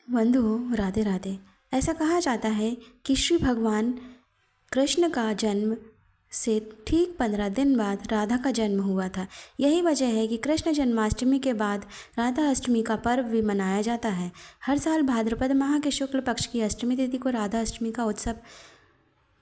बंधुओं, राधे राधे। ऐसा कहा जाता है कि श्री भगवान कृष्ण का जन्म से ठीक 15 दिन बाद राधा का जन्म हुआ था। यही वजह है कि कृष्ण जन्माष्टमी के बाद राधा अष्टमी का पर्व भी मनाया जाता है। हर साल भाद्रपद माह के शुक्ल पक्ष की अष्टमी तिथि को राधा अष्टमी का उत्सव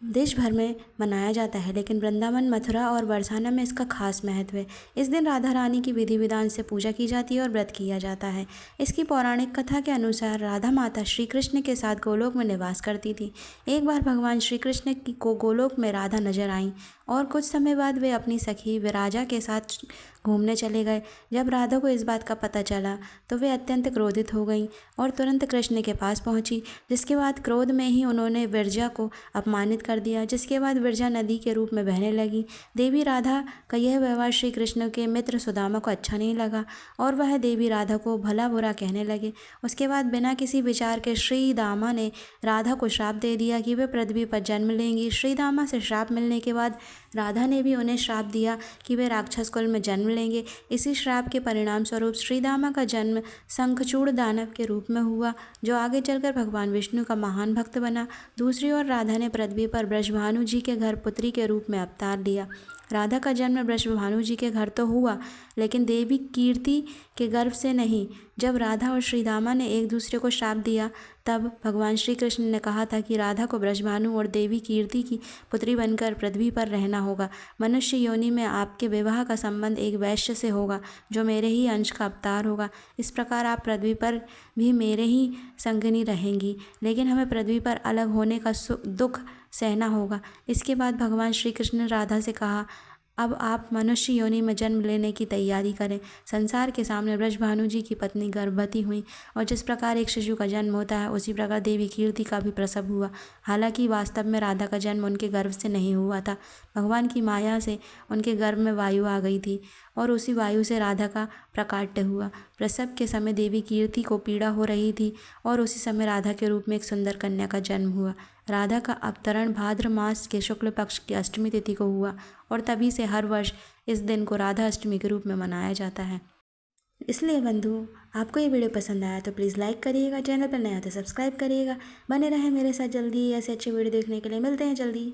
देश भर में मनाया जाता है, लेकिन वृंदावन, मथुरा और बरसाना में इसका खास महत्व है। इस दिन राधा रानी की विधि विधान से पूजा की जाती है और व्रत किया जाता है। इसकी पौराणिक कथा के अनुसार राधा माता श्री कृष्ण के साथ गोलोक में निवास करती थी। एक बार भगवान श्री कृष्ण को गोलोक में राधा नजर आईं और कुछ समय बाद वे अपनी सखी विराजा के साथ घूमने चले गए। जब राधा को इस बात का पता चला तो वे अत्यंत क्रोधित हो गईं और तुरंत कृष्ण के पास पहुंची, जिसके बाद क्रोध में ही उन्होंने विरजा को अपमानित कर दिया, जिसके बाद विरजा नदी के रूप में बहने लगी। देवी राधा का यह व्यवहार श्री कृष्ण के मित्र सुदामा को अच्छा नहीं लगा और वह देवी राधा को भला बुरा कहने लगे। उसके बाद बिना किसी विचार के श्री दामा ने राधा को श्राप दे दिया कि वे पृथ्वी पर जन्म लेंगी। श्री दामा से श्राप मिलने के बाद राधा ने भी उन्हें श्राप दिया कि वे राक्षस कुल में जन्म लेंगे। इसी श्राप के परिणाम स्वरूप श्री दामा का जन्म शंखचूड़ दानव के रूप में हुआ, जो आगे चलकर भगवान विष्णु का महान भक्त बना। दूसरी ओर राधा ने पृथ्वी पर ब्रजभानु जी के घर पुत्री के रूप में अवतार लिया। राधा का जन्म ब्रजभानु जी के घर तो हुआ, लेकिन देवी कीर्ति के गर्भ से नहीं। जब राधा और श्री दामा ने एक दूसरे को श्राप दिया, तब भगवान श्री कृष्ण ने कहा था कि राधा को ब्रजभानु और देवी कीर्ति की पुत्री बनकर पृथ्वी पर रहना होगा। मनुष्य योनि में आपके विवाह का संबंध एक वैश्य से होगा, जो मेरे ही अंश का अवतार होगा। इस प्रकार आप पृथ्वी पर भी मेरे ही संगिनी रहेंगी, लेकिन हमें पृथ्वी पर अलग होने का दुख सहना होगा। इसके बाद भगवान श्री कृष्ण ने राधा से कहा, अब आप मनुष्य योनि में जन्म लेने की तैयारी करें। संसार के सामने ब्रजभानु जी की पत्नी गर्भवती हुई और जिस प्रकार एक शिशु का जन्म होता है, उसी प्रकार देवी कीर्ति का भी प्रसव हुआ। हालांकि वास्तव में राधा का जन्म उनके गर्भ से नहीं हुआ था। भगवान की माया से उनके गर्भ में वायु आ गई थी और उसी वायु से राधा का प्राकट्य हुआ। प्रसव के समय देवी कीर्ति को पीड़ा हो रही थी और उसी समय राधा के रूप में एक सुंदर कन्या का जन्म हुआ। राधा का अवतरण भाद्र मास के शुक्ल पक्ष की अष्टमी तिथि को हुआ और तभी से हर वर्ष इस दिन को राधा अष्टमी के रूप में मनाया जाता है। इसलिए बंधु, आपको ये वीडियो पसंद आया तो प्लीज़ लाइक करिएगा, चैनल पर नया तो सब्सक्राइब करिएगा। बने रहें मेरे साथ। जल्दी ऐसे अच्छे वीडियो देखने के लिए मिलते हैं जल्दी।